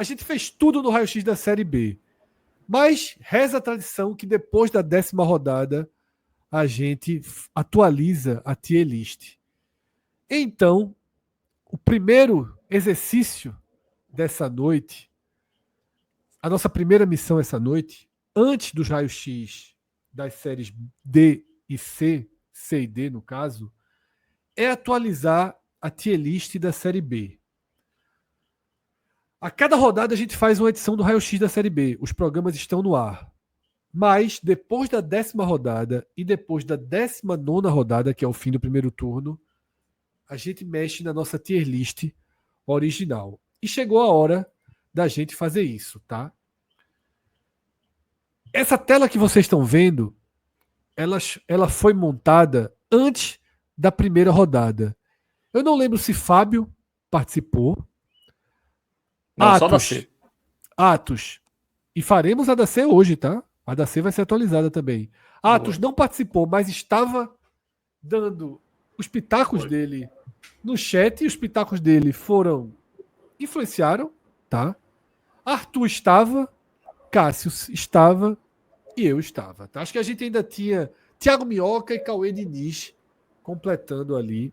A gente fez tudo no raio-x da Série B. Mas reza a tradição que depois da 10ª rodada a gente atualiza a tier list. Então, o primeiro exercício dessa noite, a nossa primeira missão essa noite, antes dos raios-x das séries D e C, C e D no caso, é atualizar a tier list da Série B. A cada rodada a gente faz uma edição do raio-x da Série B. Os programas estão no ar. Mas depois da 10ª rodada e depois da 19ª rodada, que é o fim do primeiro turno, a gente mexe na nossa tier list original. E chegou a hora da gente fazer isso, tá? Essa tela que vocês estão vendo, ela foi montada antes da primeira rodada. Eu não lembro se Fábio participou. Não, só da C. Atos. E faremos a da C hoje, tá? A da C vai ser atualizada também. Atos não participou, mas estava dando os pitacos dele no chat, e os pitacos dele influenciaram, tá? Arthur estava, Cássio estava e eu estava, tá? Acho que a gente ainda tinha Thiago Minhoca e Cauê Diniz completando ali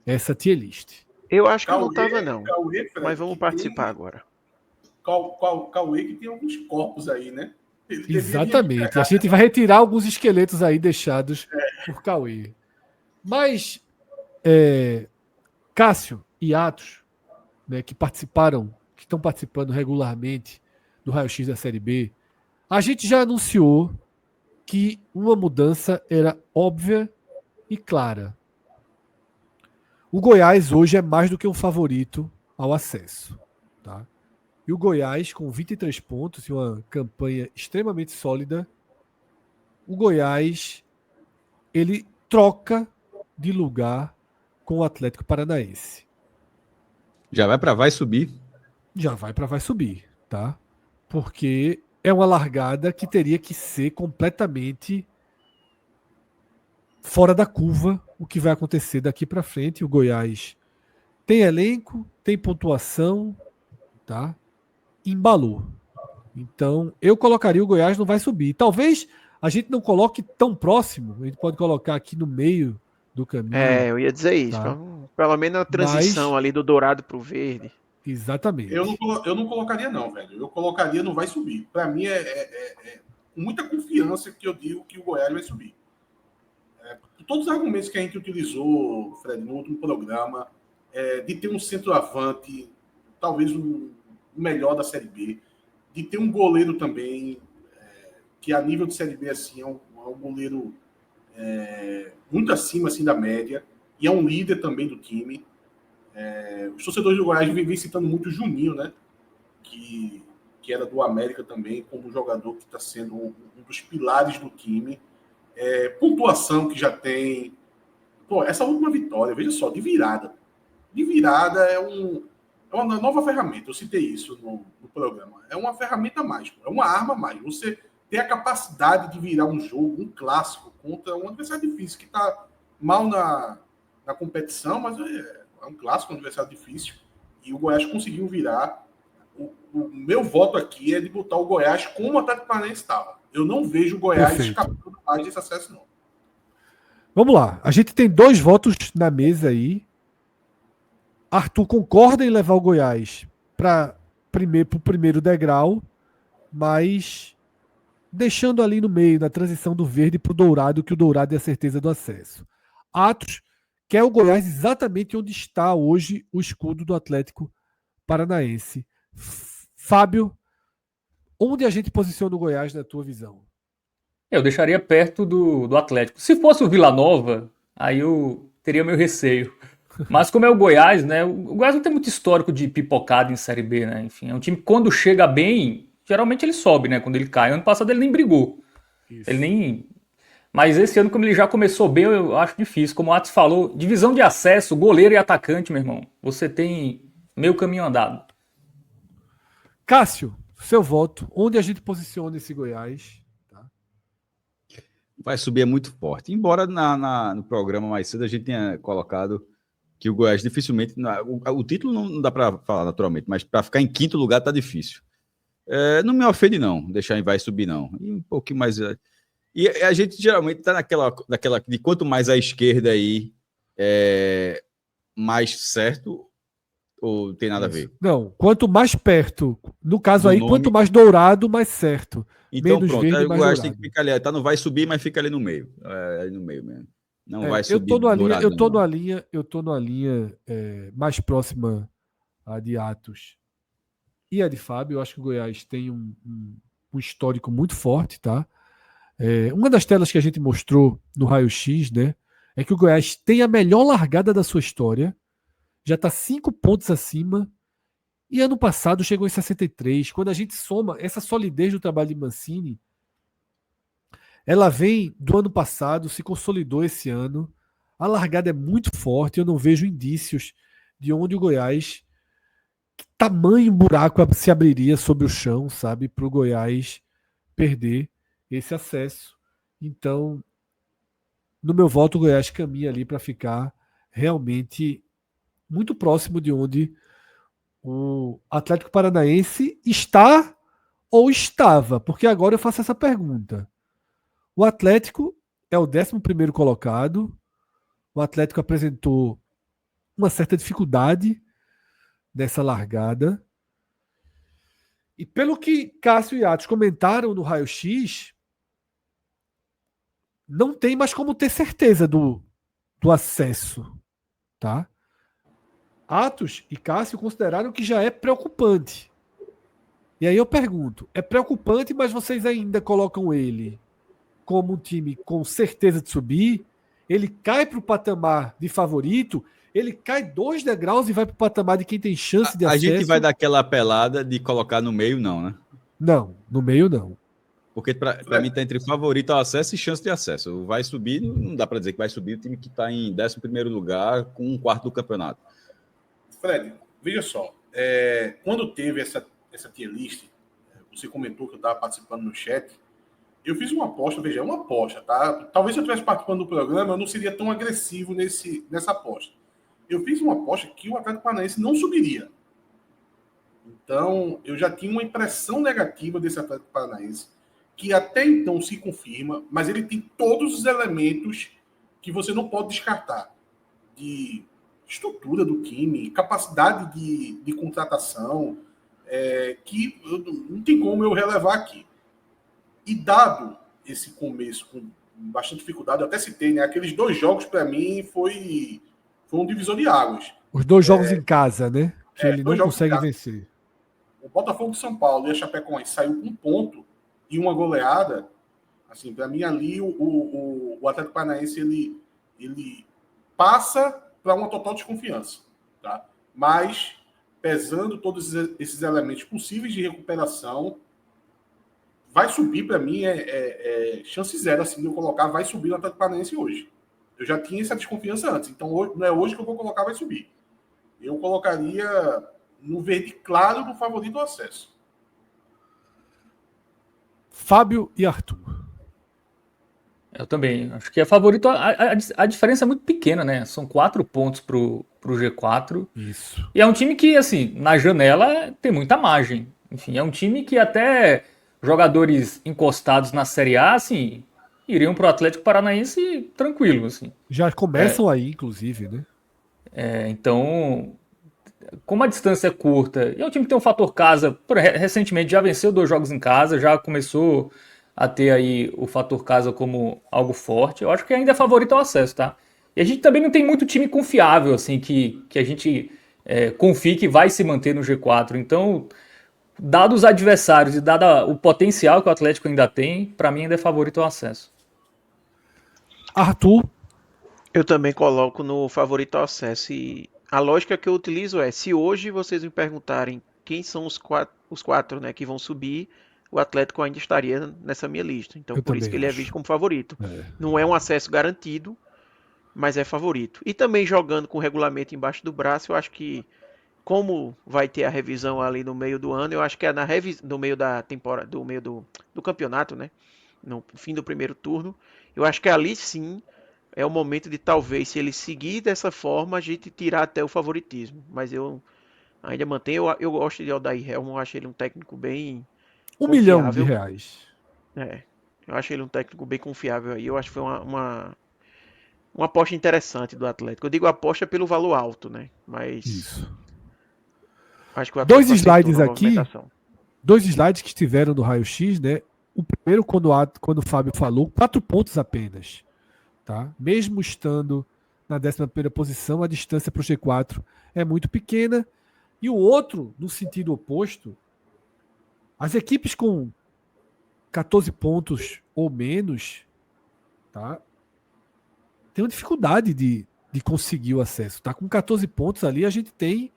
essa tier list. Eu acho que eu não estava não, mas vamos participar agora. Cauê que tem alguns corpos aí, né? Exatamente. A gente vai retirar alguns esqueletos aí deixados por Cauê. Mas Cássio e Atos, né, que estão participando regularmente do raio-x da Série B, a gente já anunciou que uma mudança era óbvia e clara. O Goiás hoje é mais do que um favorito ao acesso, tá? E o Goiás, com 23 pontos e uma campanha extremamente sólida, o Goiás ele troca de lugar com o Atlético Paranaense. Já vai subir? Já vai subir, tá? Porque é uma largada que teria que ser completamente fora da curva o que vai acontecer daqui para frente. O Goiás tem elenco, tem pontuação, tá? Embalou. Então, eu colocaria o Goiás não vai subir. Talvez a gente não coloque tão próximo, a gente pode colocar aqui no meio do caminho. Eu ia dizer isso. Tá? Pelo menos a transição ali do dourado pro verde. Exatamente. Eu não colocaria não, velho. Eu colocaria não vai subir. Para mim é muita confiança que eu digo que o Goiás vai subir. Todos os argumentos que a gente utilizou, Fred, no último programa, de ter um centroavante, talvez o melhor da Série B, de ter um goleiro também, que a nível de Série B assim, é um goleiro muito acima assim, da média, e é um líder também do time. Os torcedores do Goiás vivem citando muito o Juninho, né? Que era do América também, como um jogador que está sendo um dos pilares do time. Pontuação que já tem. Pô, essa última vitória, veja só, de virada. De virada é uma nova ferramenta. Eu citei isso no programa. É uma ferramenta mais, é uma arma mais. Você tem a capacidade de virar um jogo, um clássico, contra um adversário difícil, que está mal na competição, mas é um clássico, um adversário difícil. E o Goiás conseguiu virar. O meu voto aqui é de botar o Goiás como o Atlético Paranaense estava. Eu não vejo o Goiás escapando mais desse acesso, não. Vamos lá. A gente tem 2 votos na mesa aí. Arthur concorda em levar o Goiás para o primeiro degrau, mas deixando ali no meio, na transição do verde para o dourado, que o dourado é a certeza do acesso. Atos quer o Goiás exatamente onde está hoje o escudo do Atlético Paranaense. Fábio, onde a gente posiciona o Goiás na tua visão? Eu deixaria perto do Atlético. Se fosse o Vila Nova, aí eu teria meu receio. Mas como é o Goiás, né? O Goiás não tem muito histórico de pipocada em Série B, né? Enfim, é um time que quando chega bem, geralmente ele sobe, né? Quando ele cai. Ano passado ele nem brigou. Isso. Ele nem... Mas esse ano, como ele já começou bem, eu acho difícil. Como o Atos falou, divisão de acesso, goleiro e atacante, meu irmão. Você tem meio caminho andado. Cássio, seu voto. Onde a gente posiciona esse Goiás? Vai subir, é muito forte. Embora no programa mais cedo a gente tenha colocado que o Goiás dificilmente... O título não dá para falar naturalmente, mas para ficar em quinto lugar tá difícil. Não me ofende, não, deixar em vai subir, não. E um pouquinho mais... E a gente geralmente tá naquela de quanto mais à esquerda aí, mais certo, ou tem nada a ver? Não, quanto mais perto, no caso Do aí, nome. quanto mais dourado, mais certo. Então Menos pronto, verde, aí o mais Goiás tem dourado. que ficar ali, tá, não vai subir, mas fica ali no meio. Ali no meio mesmo. Não vai Eu subir tô numa linha, eu douradão, tô não. numa linha mais próxima a de Atos e a de Fábio. Eu acho que o Goiás tem um histórico muito forte, tá? Uma das telas que a gente mostrou no raio-x, né, é que o Goiás tem a melhor largada da sua história, já está 5 pontos acima, e ano passado chegou em 63. Quando a gente soma essa solidez do trabalho de Mancini, ela vem do ano passado, se consolidou esse ano. A largada é muito forte, eu não vejo indícios de onde o Goiás, que tamanho buraco se abriria sobre o chão, sabe, para o Goiás perder esse acesso. Então, no meu voto, o Goiás caminha ali para ficar realmente muito próximo de onde o Atlético Paranaense está ou estava, porque agora eu faço essa pergunta. O Atlético é o 11º colocado. O Atlético apresentou uma certa dificuldade nessa largada. E pelo que Cássio e Atos comentaram no raio-x, não tem mais como ter certeza do acesso, tá? Atos e Cássio consideraram que já é preocupante. E aí eu pergunto, é preocupante, mas vocês ainda colocam ele como um time com certeza de subir? Ele cai para o patamar de favorito? Ele cai 2 degraus e vai para o patamar de quem tem chance de A acesso? gente vai dar aquela apelada de colocar no meio, não, né? Não, no meio não. Porque para mim tá entre favorito ao acesso e chance de acesso. Vai subir, não dá para dizer que vai subir o time que está em 11º lugar com 1/4 do campeonato. Fred, veja só, quando teve essa tier list, você comentou que eu estava participando no chat, eu fiz uma aposta, veja, é uma aposta, tá? Talvez se eu estivesse participando do programa, eu não seria tão agressivo nessa aposta. Eu fiz uma aposta que o Atlético Paranaense não subiria. Então, eu já tinha uma impressão negativa desse Atlético Paranaense, que até então se confirma, mas ele tem todos os elementos que você não pode descartar. De estrutura do time, capacidade de contratação, que não tem como eu relevar aqui. E dado esse começo com bastante dificuldade, eu até citei, né? Aqueles 2 jogos, para mim, foi um divisor de águas. Os 2 jogos em casa, né? Que ele não 2 jogos consegue em casa. vencer. O Botafogo de São Paulo e a Chapecoense saiu com 1 ponto e uma goleada. Assim, para mim, ali, o Atlético Paranaense, ele passa para uma total desconfiança. Tá? Mas, pesando todos esses elementos possíveis de recuperação, vai subir, para mim, chance zero assim, de eu colocar, vai subir no Atlético Paranaense hoje. Eu já tinha essa desconfiança antes, então não é hoje que eu vou colocar, vai subir. Eu colocaria no verde claro do favorito ao acesso. Fábio e Arthur. Eu também. Acho que é favorito. A diferença é muito pequena, né? São 4 pontos pro G4. Isso. E é um time que, assim, na janela tem muita margem. Enfim, é um time que até jogadores encostados na Série A, assim, iriam pro Atlético Paranaense tranquilo, assim. Já começam aí, inclusive, né? Então, como a distância é curta, e é um time que tem um fator casa, recentemente já venceu 2 jogos em casa, já começou a ter aí o fator casa como algo forte. Eu acho que ainda é favorito ao acesso, tá? E a gente também não tem muito time confiável, assim, que a gente confie que vai se manter no G4. Então, dados os adversários e dado o potencial que o Atlético ainda tem, para mim ainda é favorito ao acesso. Arthur. Eu também coloco no favorito ao acesso. E a lógica que eu utilizo é, se hoje vocês me perguntarem quem são os quatro, né, que vão subir, o Atlético ainda estaria nessa minha lista. Então, por isso que ele é visto como favorito. Não é um acesso garantido, mas é favorito. E também jogando com o regulamento embaixo do braço, eu acho que, como vai ter a revisão ali no meio do ano, eu acho que é no meio da temporada, do meio do campeonato, né? No fim do primeiro turno, eu acho que ali sim é o momento de talvez, se ele seguir dessa forma, a gente tirar até o favoritismo. Mas eu ainda mantenho, eu gosto de Odair Helman, eu acho ele um técnico bem R$ 1 milhão. É, eu acho ele um técnico bem confiável aí. Eu acho que foi uma aposta interessante do Atlético. Eu digo aposta pelo valor alto, né? Mas Isso. acho que o Dois Atlético acertou slides na aqui, movimentação. 2 slides que estiveram no raio-x, né? O primeiro, quando o Fábio falou, 4 pontos apenas. Tá? Mesmo estando na 11ª posição, a distância para o G4 é muito pequena. E o outro, no sentido oposto, as equipes com 14 pontos ou menos, tá? Tem uma dificuldade de conseguir o acesso. Tá? Com 14 pontos ali, a gente tem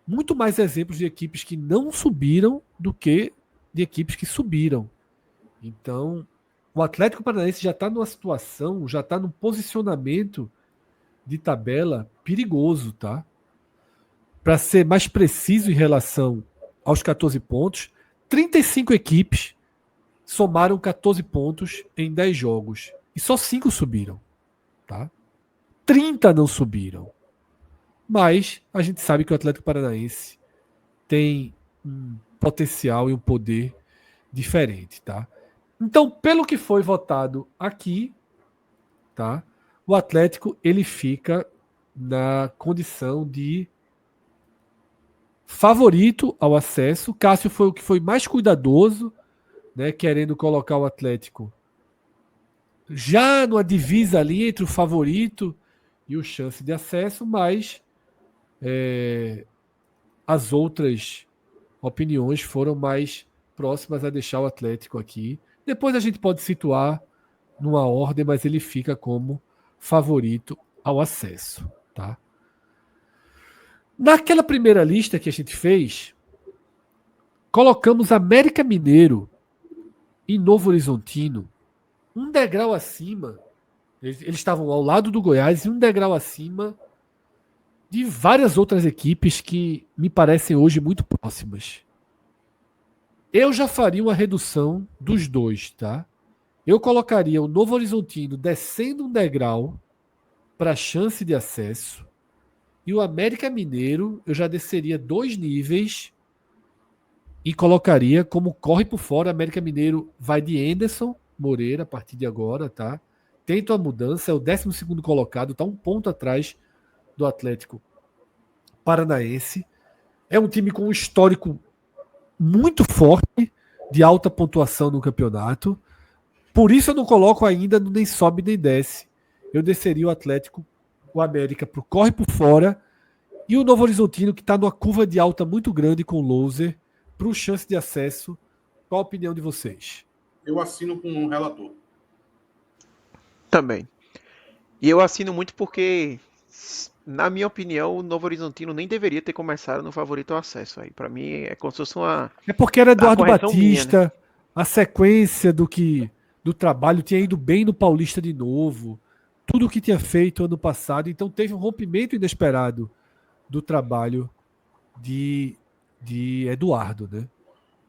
muito mais exemplos de equipes que não subiram do que de equipes que subiram. Então, o Atlético Paranaense já está numa situação, já está num posicionamento de tabela perigoso, tá? Para ser mais preciso em relação aos 14 pontos, 35 equipes somaram 14 pontos em 10 jogos. E só 5 subiram, tá? 30 não subiram. Mas a gente sabe que o Atlético Paranaense tem um potencial e um poder diferente, tá? Então, pelo que foi votado aqui, tá? O Atlético ele fica na condição de favorito ao acesso. Cássio foi o que foi mais cuidadoso, né, querendo colocar o Atlético já numa divisa ali entre o favorito e o chance de acesso, mas as outras opiniões foram mais próximas a deixar o Atlético aqui. Depois a gente pode situar numa ordem, mas ele fica como favorito ao acesso, tá? Naquela primeira lista que a gente fez, colocamos América Mineiro e Novo Horizontino um degrau acima. Eles estavam ao lado do Goiás e um degrau acima de várias outras equipes que me parecem hoje muito próximas. Eu já faria uma redução dos dois, tá? Eu colocaria o Novo Horizontino descendo um degrau para chance de acesso e o América Mineiro eu já desceria 2 níveis e colocaria como corre por fora. América Mineiro vai de Anderson Moreira a partir de agora, tá? Tenta a mudança, é o 12º colocado, tá 1 ponto atrás do Atlético Paranaense. É um time com um histórico muito forte de alta pontuação no campeonato. Por isso eu não coloco ainda no nem sobe nem desce. Eu desceria o Atlético, o América, pro corre por fora e o Novo Horizontino, que está numa curva de alta muito grande com o loser, para o chance de acesso. Qual a opinião de vocês? Eu assino com um relator. Também. E eu assino muito porque, na minha opinião, o Novo Horizontino nem deveria ter começado no favorito ao acesso aí. Para mim é como se fosse uma É porque era Eduardo correção Batista, minha, né? a sequência do trabalho tinha ido bem no Paulista de novo, tudo o que tinha feito ano passado, então teve um rompimento inesperado do trabalho de Eduardo, né?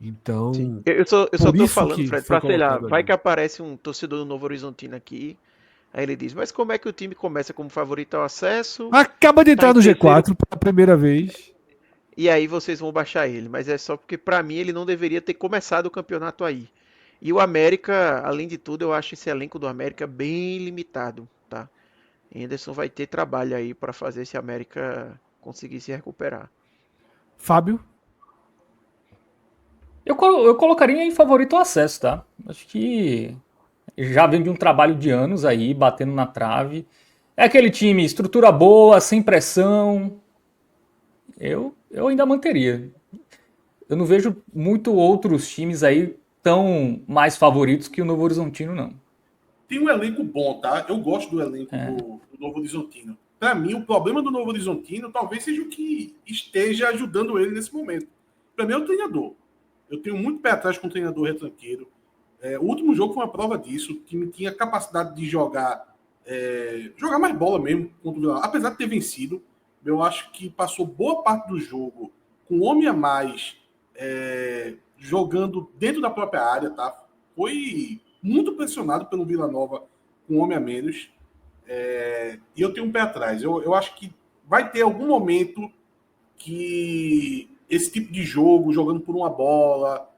Então, Sim. Eu só por tô isso falando, que Fred, foi pra, sei lá, colocado vai ali. que aparece um torcedor do Novo Horizontino aqui, aí ele diz, mas como é que o time começa como favorito ao acesso, Acaba de tá entrar em no terceiro, G4 pela primeira vez. e aí vocês vão baixar ele? Mas é só porque, pra mim, ele não deveria ter começado o campeonato aí. E o América, além de tudo, eu acho esse elenco do América bem limitado, tá? Henderson vai ter trabalho aí pra fazer esse América conseguir se recuperar. Fábio? Eu colocaria em favorito ao acesso, tá? Acho que já vem de um trabalho de anos aí, batendo na trave. É aquele time, estrutura boa, sem pressão. Eu ainda manteria. Eu não vejo muito outros times aí tão mais favoritos que o Novo Horizontino, não. Tem um elenco bom, tá? Eu gosto do elenco do Novo Horizontino. Para mim, o problema do Novo Horizontino talvez seja o que esteja ajudando ele nesse momento. Para mim, é o treinador. Eu tenho muito pé atrás com o treinador retranqueiro. O último jogo foi uma prova disso. O time tinha capacidade de jogar mais bola mesmo contra o Vila Nova. Apesar de ter vencido, eu acho que passou boa parte do jogo com um homem a mais jogando dentro da própria área, tá? Foi muito pressionado pelo Vila Nova com um homem a menos. E eu tenho um pé atrás. Eu acho que vai ter algum momento que esse tipo de jogo, jogando por uma bola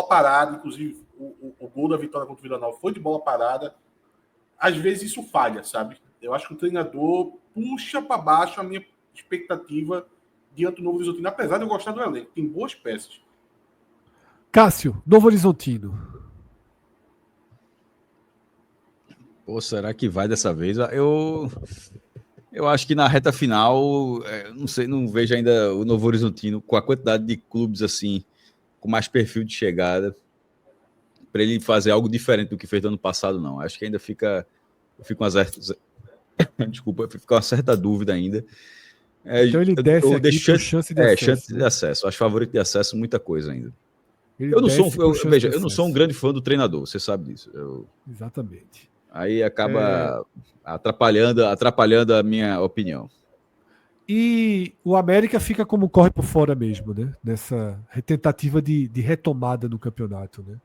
parada, inclusive o gol da vitória contra o Vila Nova foi de bola parada, às vezes isso falha, sabe? Eu acho que o treinador puxa para baixo a minha expectativa diante do Novo Horizontino, apesar de eu gostar do elenco, tem boas peças. Cássio, Novo Horizontino. Pô, será que vai dessa vez? Eu acho que na reta final, não sei, não vejo ainda o Novo Horizontino com a quantidade de clubes assim, com mais perfil de chegada, para ele fazer algo diferente do que fez no ano passado, não. Acho que ainda fica uma certa, desculpa, fica uma certa dúvida ainda. Então ele desce aqui por chance de acesso. Chance de acesso. Acho favorito de acesso muita coisa ainda. Ele Eu não sou, desce por chance veja, de eu não sou um acesso. grande fã do treinador, você sabe disso. Exatamente. Aí acaba atrapalhando a minha opinião. E o América fica como corre por fora mesmo, né? Nessa tentativa de retomada no campeonato, né?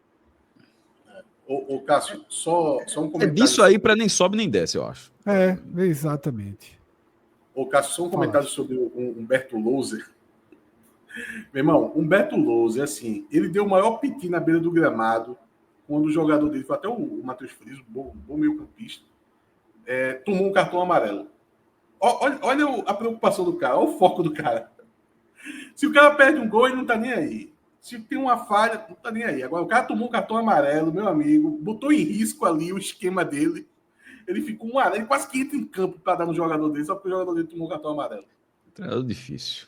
Ô Cássio, só um É comentário. disso aí para nem sobe nem desce, eu acho. Exatamente. Ô Cássio, só um comentário sobre o Humberto Louser. Meu irmão, Humberto Louser, assim, ele deu o maior piti na beira do gramado quando o jogador dele, foi até o Matheus Friso, bom meio-campista, tomou um cartão amarelo. Olha a preocupação do cara, olha o foco do cara. Se o cara perde um gol, ele não tá nem aí. Se tem uma falha, não tá nem aí. Agora, o cara tomou um cartão amarelo, meu amigo, botou em risco ali o esquema dele. Ele ficou ele quase que entra em campo para dar no jogador dele, só porque o jogador dele tomou um cartão amarelo. Treinador difícil.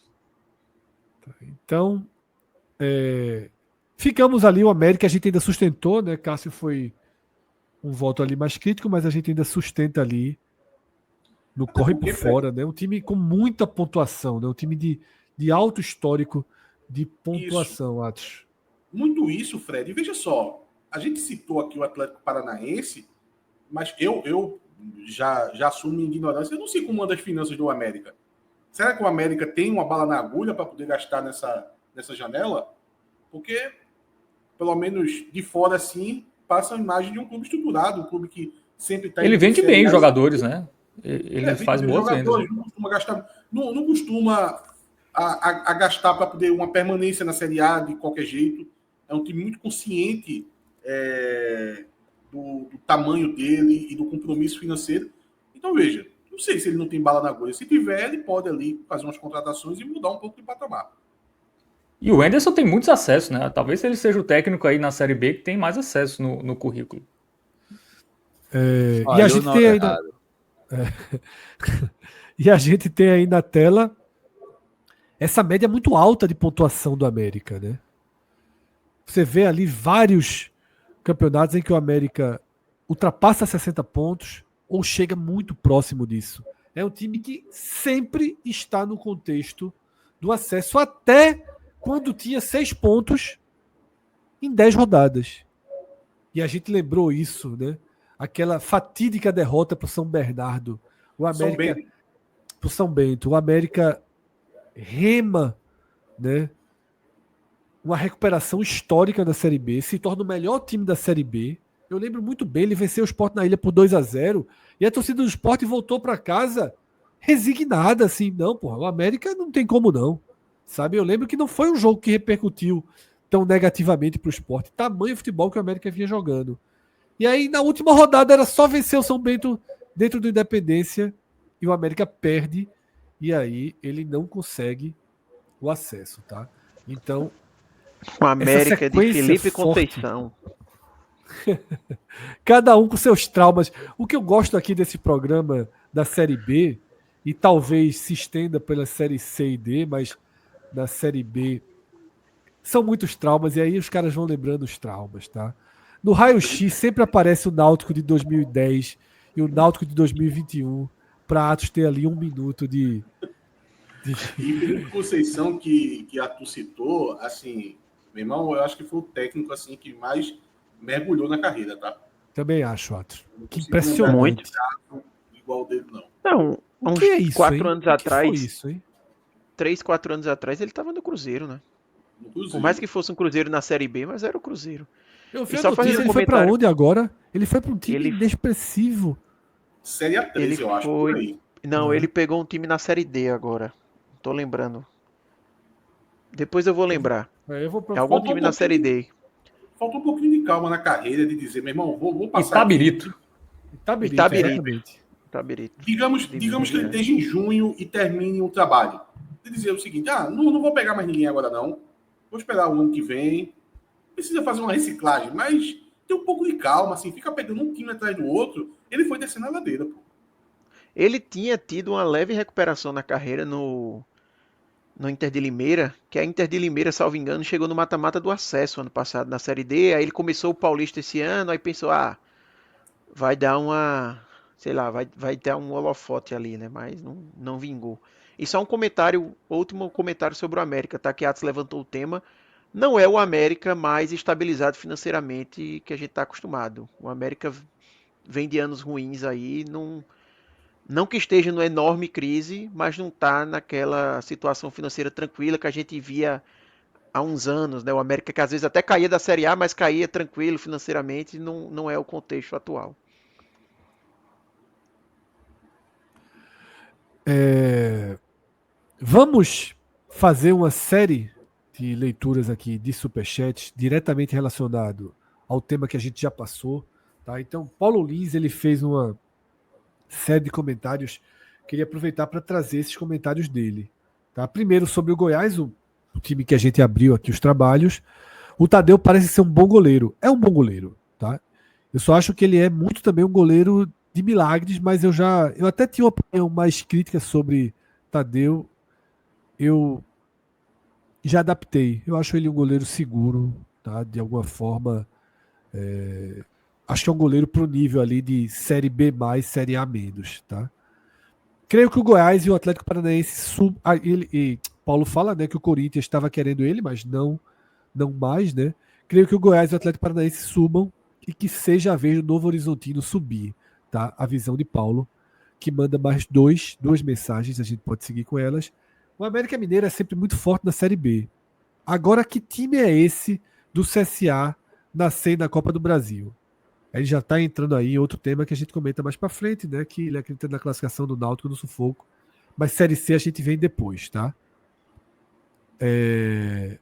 Então, ficamos ali, o América a gente ainda sustentou, né? Cássio foi um voto ali mais crítico, mas a gente ainda sustenta ali no corre por fora, né? Um time com muita pontuação, né? Um time de alto histórico de pontuação, Atos. Muito isso, Fred. E veja só, a gente citou aqui o Atlético Paranaense, mas eu já assumo minha ignorância. Eu não sei como anda as finanças do América. Será que o América tem uma bala na agulha para poder gastar nessa janela? Porque, pelo menos de fora, assim, passa a imagem de um clube estruturado, um clube que sempre está... Ele vende bem os jogadores, né? Ele faz boas vendas. Não costuma gastar, não costuma a gastar para poder uma permanência na Série A de qualquer jeito. É um time muito consciente do tamanho dele e do compromisso financeiro. Então, veja, não sei se ele não tem bala na agulha. Se tiver, ele pode ali fazer umas contratações e mudar um pouco de patamar. E o Anderson tem muitos acessos, né? Talvez ele seja o técnico aí na Série B que tem mais acesso no currículo. E a gente tem ainda... E a gente tem aí na tela essa média muito alta de pontuação do América, né? Você vê ali vários campeonatos em que o América ultrapassa 60 pontos ou chega muito próximo disso. É um time que sempre está no contexto do acesso, até quando tinha 6 pontos em 10 rodadas. E a gente lembrou isso, né? Aquela fatídica derrota para o São Bernardo. O América para o São Bento. O América rema, né? Uma recuperação histórica da Série B, se torna o melhor time da Série B. Eu lembro muito bem, ele venceu o Sport na Ilha por 2-0 e a torcida do Sport voltou para casa resignada, assim, não, porra, o América não tem como não, sabe? Eu lembro que não foi um jogo que repercutiu tão negativamente para o Sport, tamanho futebol que o América vinha jogando. E aí, na última rodada, era só vencer o São Bento dentro do Independência e o América perde, e aí ele não consegue o acesso, tá? Então, o América de Felipe Conceição. Cada um com seus traumas. O que eu gosto aqui desse programa da Série B, e talvez se estenda pela Série C e D, mas na Série B são muitos traumas, e aí os caras vão lembrando os traumas, tá? No raio-x sempre aparece o Náutico de 2010 e o Náutico de 2021 para Atos ter ali 1 minuto de... E Felipe Conceição, que Arthur citou, assim, meu irmão, eu acho que foi o técnico assim, que mais mergulhou na carreira, tá? Também acho, Atos. Que impressionante. Igual dele, não. Não, uns que é isso, 4 anos atrás, foi isso, hein? 3, 4 anos atrás, ele estava no Cruzeiro, né? No Cruzeiro. Por mais que fosse um Cruzeiro na Série B, mas era o Cruzeiro. Eu vi E a só notícia, fazendo ele foi pra comentário. onde agora? Ele foi pra um time Ele- inexpressivo. Série A13, Ele eu acho, foi- por aí. Não, ele pegou um time na Série D agora. Tô lembrando. Depois eu vou lembrar. Eu vou É algum Faltou time um na Série pouquinho, D. faltou um pouquinho de calma na carreira, de dizer, meu irmão, vou passar aqui. Itabirito. Itabirito, Itabirito. exatamente. Itabirito. Digamos que ele esteja em junho e termine o trabalho. De dizer o seguinte, não vou pegar mais ninguém agora não. Vou esperar o ano que vem. Precisa fazer uma reciclagem, mas tem um pouco de calma, assim, fica pegando um time atrás do outro. Ele foi descendo a ladeira, pô. Ele tinha tido uma leve recuperação na carreira no Inter de Limeira, que a Inter de Limeira, salvo engano, chegou no mata-mata do acesso ano passado na Série D. Aí ele começou o Paulista esse ano, aí pensou, vai dar uma, sei lá, vai ter um holofote ali, né? Mas não vingou. E só um comentário, último comentário sobre o América, tá? Que Atos levantou o tema. Não é o América mais estabilizado financeiramente que a gente está acostumado. O América vem de anos ruins aí, não que esteja numa enorme crise, mas não está naquela situação financeira tranquila que a gente via há uns anos, né? O América que às vezes até caía da Série A, mas caía tranquilo financeiramente, não é o contexto atual. Vamos fazer uma série de leituras aqui de superchat diretamente relacionado ao tema que a gente já passou. Tá? Então, Paulo Lins ele fez uma série de comentários. Queria aproveitar para trazer esses comentários dele. Tá? Primeiro, sobre o Goiás, o time que a gente abriu aqui os trabalhos. O Tadeu parece ser um bom goleiro. É um bom goleiro. Tá? Eu só acho que ele é muito também um goleiro de milagres, mas eu até tinha uma opinião mais crítica sobre Tadeu. Eu já adaptei. Eu acho ele um goleiro seguro, tá? De alguma forma. Acho que é um goleiro pro nível ali de Série B+, Série A-, tá? Creio que o Goiás e o Atlético Paranaense Paulo fala, né, que o Corinthians estava querendo ele, mas não mais, né? Creio que o Goiás e o Atlético Paranaense subam e que seja a vez do Novo Horizontino subir, tá? A visão de Paulo, que manda mais duas mensagens, a gente pode seguir com elas. O América Mineiro é sempre muito forte na Série B. Agora, que time é esse do CSA nascendo na Copa do Brasil? Ele já está entrando aí em outro tema que a gente comenta mais para frente, né? Que ele acredita na classificação do Náutico no sufoco. Mas Série C a gente vem depois, tá? E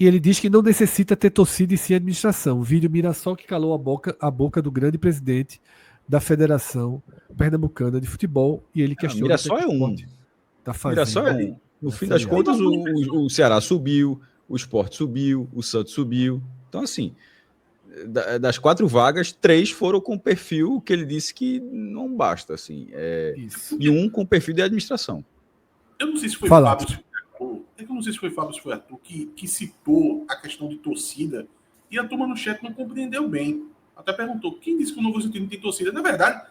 ele diz que não necessita ter torcida e sim administração. Vídeo Mirassol que calou a boca do grande presidente da Federação Pernambucana de Futebol. E ele questiona... Mirassol é um. Tá fazendo. Mirassol é um. No fim das contas, o Ceará subiu, o Sport subiu, o Santos subiu. Então, assim, das 4 vagas, 3 foram com perfil que ele disse que não basta, assim. E um com perfil de administração. Eu não sei se foi Fala. Fábio, eu não sei se foi Fábio, se foi Arthur, que citou a questão de torcida e a turma no chat não compreendeu bem. Até perguntou, quem disse que o Novo Horizontino tem torcida? Na verdade,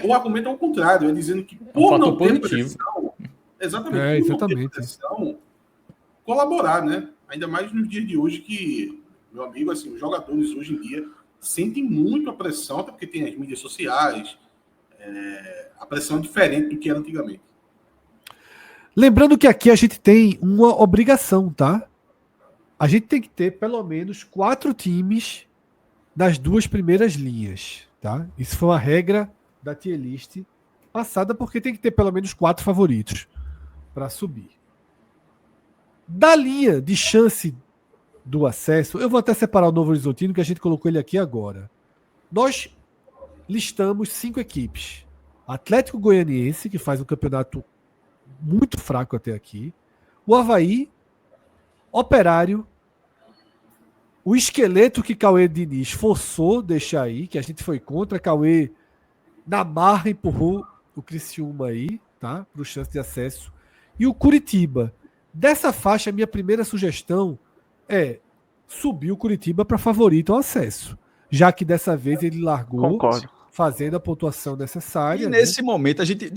o argumento é o contrário, é dizendo que por não ter pressão, exatamente, por não ter pressão, colaborar, né? Ainda mais nos dias de hoje que, meu amigo, assim, os jogadores hoje em dia sentem muito a pressão, até porque tem as mídias sociais, a pressão é diferente do que era antigamente. Lembrando que aqui a gente tem uma obrigação, tá? A gente tem que ter pelo menos 4 times das 2 primeiras linhas, tá? Isso foi uma regra da tier list passada, porque tem que ter pelo menos 4 favoritos para subir. Da linha de chance do acesso, eu vou até separar o Novo Horizontino, que a gente colocou ele aqui agora. Nós listamos 5 equipes. Atlético Goianiense, que faz um campeonato muito fraco até aqui. O Avaí, Operário, o esqueleto que Cauê Diniz forçou deixar aí, que a gente foi contra. Cauê, na marra, empurrou o Criciúma aí, tá? Para o chance de acesso. E o Curitiba. Dessa faixa, a minha primeira sugestão é subir o Curitiba para favorito ao acesso. Já que dessa vez ele largou, Concordo, fazendo a pontuação necessária. E nesse momento, a gente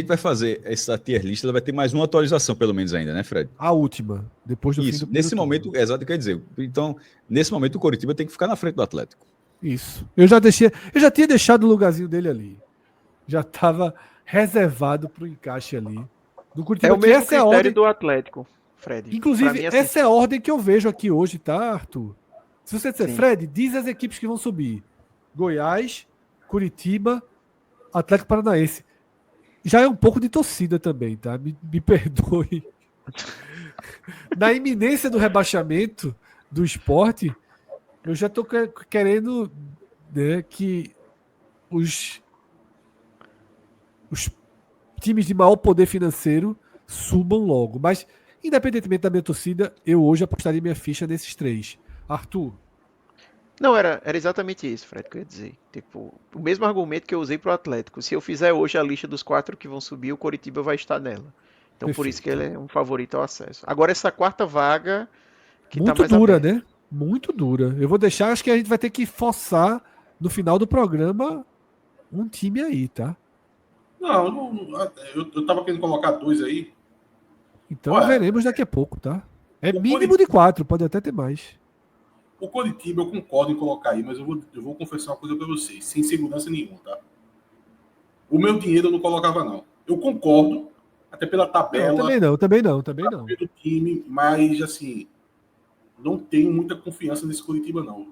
vai fazer essa tier list, ela vai ter mais uma atualização, pelo menos ainda, né, Fred? A última, depois do fim do nesse momento, exato, quer dizer. Então, nesse momento, o Coritiba tem que ficar na frente do Atlético. Isso. Eu já tinha deixado o lugarzinho dele ali. Já estava reservado para o encaixe ali. Do Curitiba, é o mesmo essa critério é a ordem, do Atlético, Fred. inclusive, Pra mim, essa é a ordem que eu vejo aqui hoje, tá, Arthur? Se você disser, Sim. Fred, diz as equipes que vão subir. Goiás, Curitiba, Atlético Paranaense. Já é um pouco de torcida também, tá? Me perdoe. Na iminência do rebaixamento do Sport, eu já tô querendo, né, que os times de maior poder financeiro subam logo. Mas, independentemente da minha torcida, eu hoje apostaria minha ficha nesses 3. Arthur, Não, era exatamente isso, Fred, que eu ia dizer. Tipo, o mesmo argumento que eu usei pro Atlético. Se eu fizer hoje a lista dos 4 que vão subir, o Coritiba vai estar nela. Então, por isso que perfeito. ele é um favorito ao acesso. Agora, essa quarta vaga, que tá Muito mais dura, aberta. né? Muito dura. Eu vou deixar, acho que a gente vai ter que forçar no final do programa um time aí, tá? Não, eu tava querendo colocar 2 aí. Então Olha, veremos daqui a pouco, tá? É o mínimo de 4, pode até ter mais. O Coritiba eu concordo em colocar aí, mas eu vou confessar uma coisa para vocês, sem segurança nenhuma, tá? O meu dinheiro eu não colocava, não. Eu concordo, até pela Não, tabela, também não, também não, também não. pelo time, mas, assim, não tenho muita confiança nesse Coritiba, não.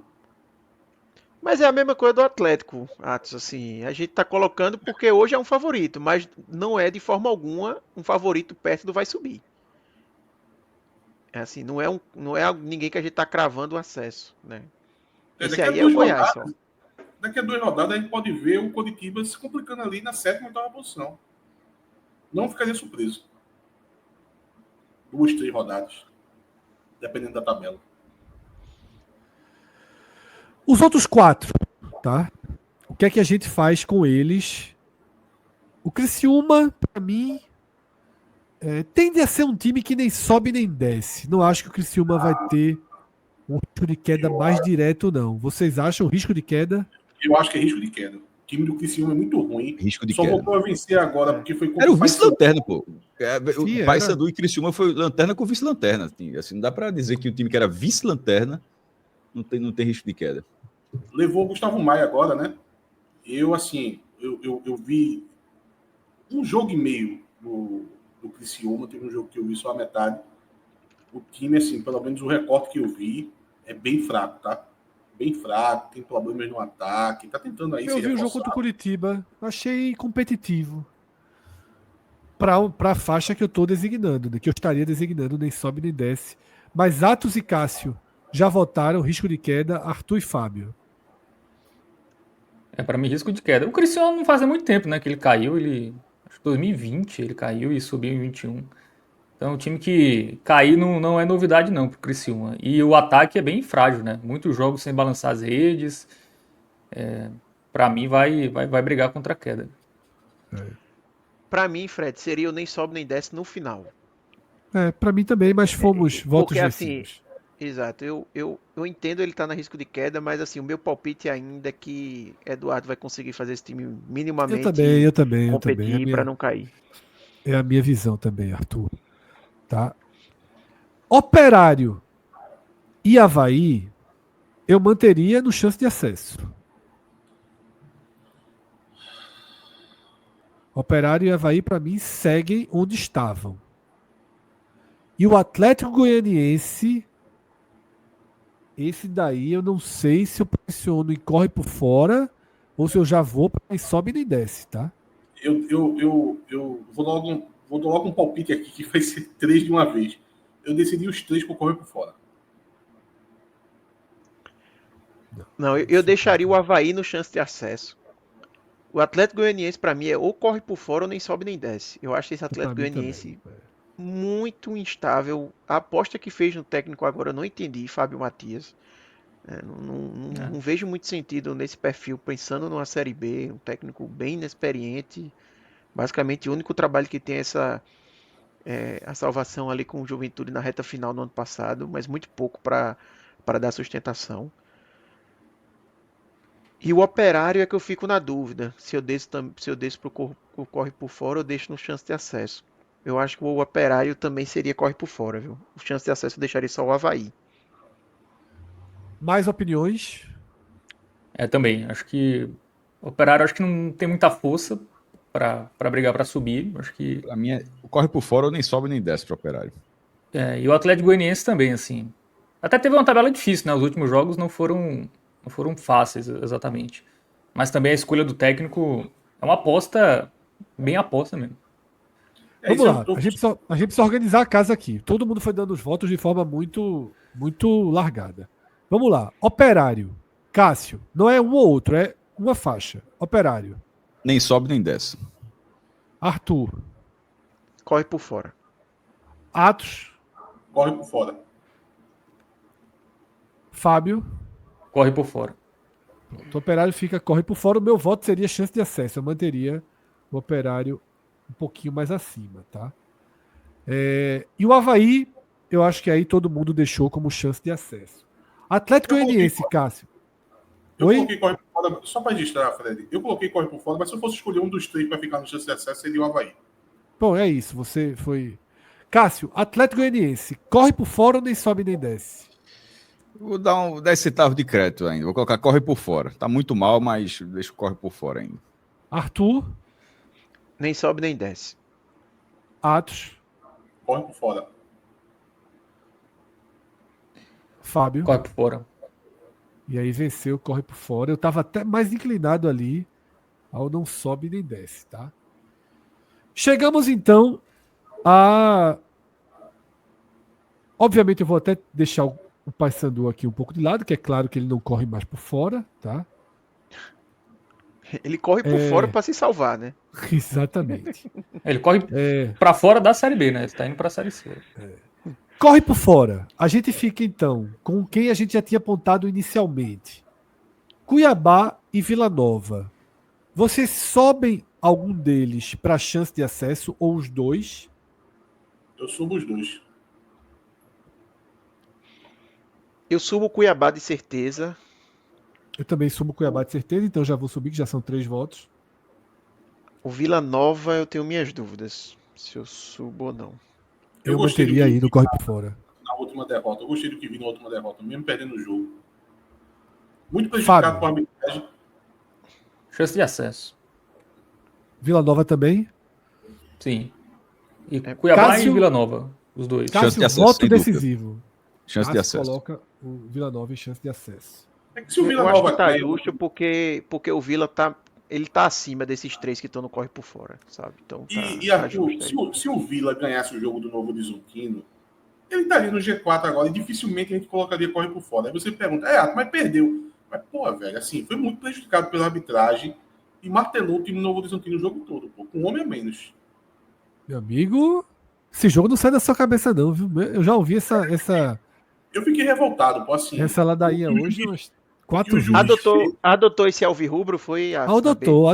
Mas é a mesma coisa do Atlético, Atos, assim. A gente tá colocando porque hoje é um favorito, mas não é de forma alguma um favorito perto do vai subir. É assim, não é ninguém que a gente tá cravando o acesso, né? Esse Daqui a aí é o 2 Goiás só. rodadas, daqui a 2 rodadas a gente pode ver o Coritiba se complicando ali na 7ª e 8ª posição. Não ficaria surpreso. 2, 3 rodadas, dependendo da tabela. Os outros 4, tá? O que é que a gente faz com eles? O Criciúma, pra mim, tende a ser um time que nem sobe nem desce. Não acho que o Criciúma vai ter um risco de queda mais direto, não. Vocês acham risco de queda? Eu acho que é risco de queda. O time do Criciúma é muito ruim. Risco de Só queda. voltou a vencer agora porque foi contra Era o Paysandu. vice-lanterna, pô. Sim, O era. Paysandu e Criciúma foi lanterna com vice-lanterna. Assim, não dá pra dizer que o time que era vice-lanterna não tem risco de queda. Levou o Gustavo Maia agora, né? Eu, assim, eu vi um jogo e meio do Criciúma, teve um jogo que eu vi só a metade. O time, assim, pelo menos o recorte que eu vi, é bem fraco, tá? Bem fraco, tem problemas no ataque, tá tentando aí Eu se vi o jogo reforçar. contra o Curitiba, achei competitivo. Para a faixa que eu estou designando, né? Que eu estaria designando, nem sobe nem desce. Mas Atos e Cássio já votaram risco de queda, Arthur e Fábio. Para mim, risco de queda. O Cristiano não faz muito tempo, né, que ele caiu, acho que 2020 ele caiu e subiu em 21. Então, o time que cair não é novidade não pro Criciúma. E o ataque é bem frágil, né? Muitos jogos sem balançar as redes. Para mim, vai brigar contra a queda. Pra mim, Fred, seria o nem sobe nem desce no final. Para mim também, mas fomos votos Porque assim, vencidos. exato, eu entendo ele tá na risco de queda, mas assim, o meu palpite ainda é que Eduardo vai conseguir fazer esse time minimamente Eu também. competir pra não cair. É a minha visão também, Arthur. Tá? Operário e Avaí, eu manteria no chance de acesso. Operário e Avaí, para mim, seguem onde estavam. E o Atlético Goianiense, esse daí eu não sei se eu pressiono e corre por fora ou se eu já vou para nem sobe nem desce, tá? Eu vou dar logo um palpite aqui que vai ser 3 de uma vez. Eu decidi os 3 por correr por fora. Não, eu deixaria o Avaí no chance de acesso. O Atlético Goianiense, pra mim, é ou corre por fora ou nem sobe nem desce. Eu acho esse Pra Atlético mim Goianiense também. muito instável. A aposta que fez no técnico agora eu não entendi, Fábio Matias. Não vejo muito sentido nesse perfil, pensando numa Série B, um técnico bem inexperiente. Basicamente, o único trabalho que tem é a salvação ali com o Juventude na reta final do ano passado, mas muito pouco para dar sustentação. E o Operário é que eu fico na dúvida se eu desço pro corre por fora ou deixo no chance de acesso. Eu acho que o Operário também seria corre por fora, viu? O chance de acesso eu deixaria só o Avaí. Mais opiniões? Também. Acho que o Operário acho que não tem muita força para brigar para subir. Acho que Pra mim, corre por fora ou nem sobe nem desce pro Operário. e o Atlético Goianiense também, assim. Até teve uma tabela difícil, né? Os últimos jogos não foram fáceis exatamente. Mas também a escolha do técnico É uma aposta, bem aposta mesmo. Vamos isso lá. A gente precisa organizar a casa aqui. Todo mundo foi dando os votos de forma muito largada. Vamos lá. Operário. Cássio. Não é um ou outro, é uma faixa. Operário. Nem sobe nem desce. Arthur. Corre por fora. Atos. corre por fora. Fábio. Corre por fora. O Operário corre por fora. O meu voto seria chance de acesso. Eu manteria o Operário um pouquinho mais acima, tá? E o Avaí, eu acho que aí todo mundo deixou como chance de acesso. Atlético Goianiense, Cássio. Eu Oi? coloquei corre por fora, só para registrar, Fred. Eu coloquei corre por fora, mas se eu fosse escolher um dos três para ficar no chance de acesso, seria o Avaí. Bom, é isso. Você foi. Cássio, Atlético Goianiense. Corre por fora ou nem sobe nem desce? Vou dar 10 centavos de crédito ainda. Vou colocar corre por fora. Tá muito mal, mas deixa o corre por fora ainda. Arthur. Nem sobe nem desce. Atos. Corre por fora. Fábio. Corre por fora. E aí venceu, corre por fora. Eu tava até mais inclinado ali ao não sobe nem desce, tá? Chegamos então a... Obviamente eu vou até deixar o Paysandu aqui um pouco de lado, que é claro que ele não corre mais por fora, tá? Ele corre por fora para se salvar, né? Exatamente. Ele corre É, pra fora da Série B, né? Ele tá indo pra Série C. corre por fora. A gente fica então com quem a gente já tinha apontado inicialmente. Cuiabá e Vila Nova. Vocês sobem algum deles para chance de acesso ou os dois? Eu subo os dois. Eu subo o Cuiabá de certeza. Eu também subo Cuiabá de certeza, então já vou subir, que já são 3 votos. O Vila Nova eu tenho minhas dúvidas. Se eu subo ou não. Eu gostei do manteria que aí no vi corre por fora. na última derrota. Eu gostei do que vi na última derrota, mesmo perdendo o jogo. Muito prejudicado Fábio. por arbitragem. Chance de acesso. Vila Nova também. Sim. E Cuiabá Cássio- e Vila Nova. Os dois. Chance Cássio, de acesso, voto sem dúvida. decisivo. Chance de Cássio acesso. coloca o Vila Nova em chance de acesso. É que se o Vila Eu acho Nova que tá cai, justo porque o Vila ele tá acima desses três que estão no corre por fora, sabe? Então tá, E tá Arthur, justo aí. se o Vila ganhasse o jogo do Novo Horizontino, ele estaria no G4 agora e dificilmente a gente colocaria corre por fora. Aí você pergunta, Arthur, mas perdeu. Mas, pô, velho, assim, foi muito prejudicado pela arbitragem e martelou o time do Novo Horizontino o jogo todo, pô, com um homem a menos. Meu amigo, esse jogo não sai da sua cabeça não, viu? Eu já ouvi essa Eu fiquei revoltado, pô, assim. ladainha o que o hoje juiz- umas 4 o vezes. juiz- Adotou esse alvirrubro, foi a Adotou.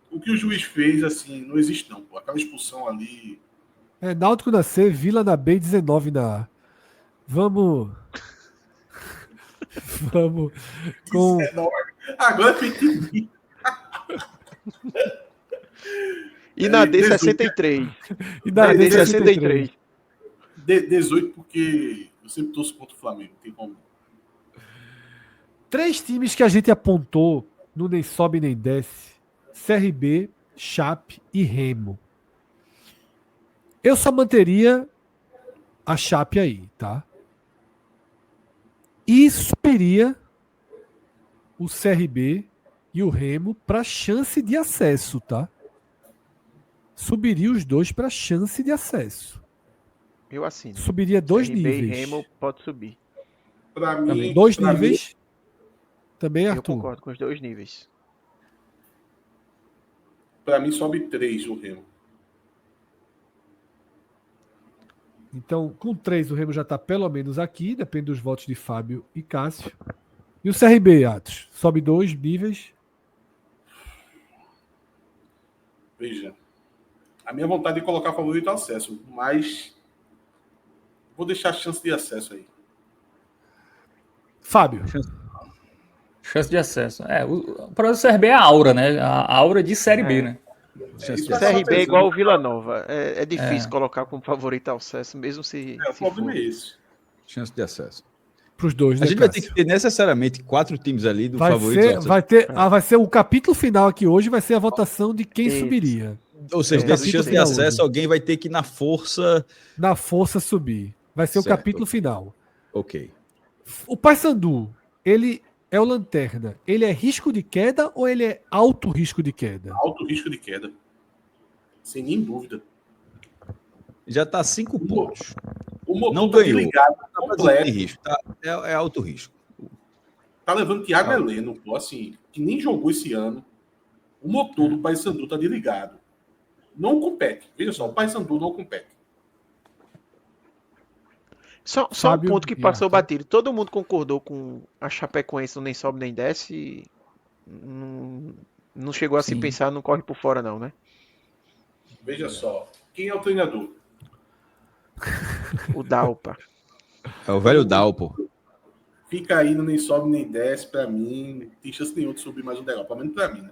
O que o juiz fez, assim, não existe não, pô. Aquela expulsão ali. Náutico na C, Vila na B e 19 na A. Vamos com... Agora eu entendi. E na D 18. 63. E na D D 63. 18 porque eu sempre torço contra o Flamengo, não tem como. 3 times que a gente apontou no nem sobe nem desce: CRB, Chape e Remo. Eu só manteria a Chape aí, tá? E subiria o CRB e o Remo para chance de acesso, tá? Subiria os dois para chance de acesso. Eu assino. Subiria 2 CRB níveis. e Remo pode subir. Pra mim, 2 pra níveis. Também, Eu Arthur. concordo com os 2 níveis. Pra mim sobe 3 o Remo. Então, com 3, o Remo já está pelo menos aqui, depende dos votos de Fábio e Cássio. E o CRB, Atos? Sobe 2 níveis. Veja. A minha vontade é colocar favorito ao acesso, mas vou deixar a chance de acesso aí. Fábio. Chance de acesso. O problema do CRB é a aura, né? A aura de Série B, né? Chance de Isso acesso. CRB é igual o Vila Nova. É difícil É. colocar como favorito ao acesso, mesmo se O problema for. é esse. Chance de acesso. Para os dois, A né, gente vai ter Cássio? que ter necessariamente 4 times ali do Vai favorito. ser, ao acesso. vai ser o capítulo final aqui hoje, vai ser a votação de quem Isso. subiria. Ou seja, É, nesse do chance de jeito acesso, hoje. alguém vai ter que ir na força. Na força subir. Vai ser o Certo. capítulo final. Ok. O Paysandu, ele é o lanterna, ele é risco de queda ou ele é alto risco de queda? Alto risco de queda. Sem nem dúvida. Já está 5 pontos. O motor Não tá ganhou. desligado Tá fazendo completo. risco. É alto risco. Tá levando Thiago Heleno, pô, assim, que nem jogou esse ano. O motor do Paysandu tá desligado. Não compete. Veja só, o Paysandu não compete. Só um Fábio ponto que e passou Arthur. batido. Todo mundo concordou com a Chapecoense, nem sobe nem desce. Não chegou a se Sim. pensar, não corre por fora, não, né? Veja só, quem é o treinador? O Dalpa. É o velho Dalpo. Fica aí no nem sobe nem desce, pra mim, não tem chance nenhuma de subir mais um degrau, pelo menos pra mim, né?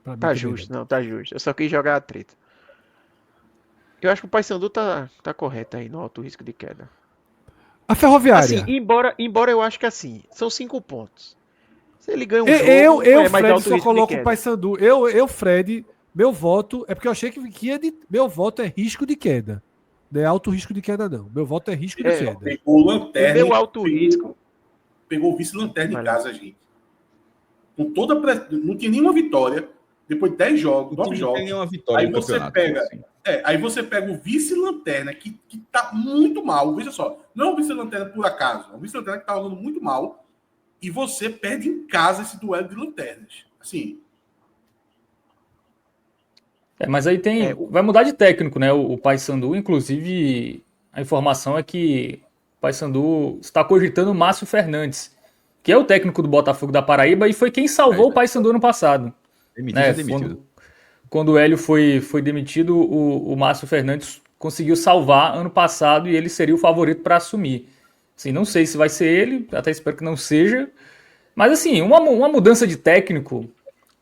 Pra mim Tá também justo, não. não, tá justo. Eu só quis jogar a treta. Eu acho que o Paysandu tá correto aí no alto risco de queda. A Ferroviária. Assim, embora eu acho que assim, são 5 pontos. Se ele ganha um jogo, eu não é mais Fred, alto só risco de coloco o queda. Paysandu. Eu, Fred, meu voto é porque eu achei que ia de. Meu voto é risco de queda. Não é alto risco de queda, não. Meu voto é risco de É, queda. Pegou o O lanterna. meu alto risco. Pegou o vice-lanterna em Vai casa, gente. Com toda não tinha nenhuma vitória. Depois de 10 jogos, 9 Não tem jogos. nenhuma vitória Aí no você campeonato. pega. Assim. Aí você pega o vice-lanterna, que tá muito mal. Veja só, não é um vice-lanterna por acaso. É um vice-lanterna que tá jogando muito mal. E você perde em casa esse duelo de lanternas. Assim, Mas aí tem. Vai mudar de técnico, né? O Paysandu, inclusive, a informação é que o Paysandu está cogitando o Márcio Fernandes, que é o técnico do Botafogo da Paraíba e foi quem salvou o Paysandu ano passado. Demitido, Né? já demitido. Quando o Hélio foi demitido, o Márcio Fernandes conseguiu salvar ano passado e ele seria o favorito para assumir. Assim, não sei se vai ser ele, até espero que não seja. Mas assim, uma mudança de técnico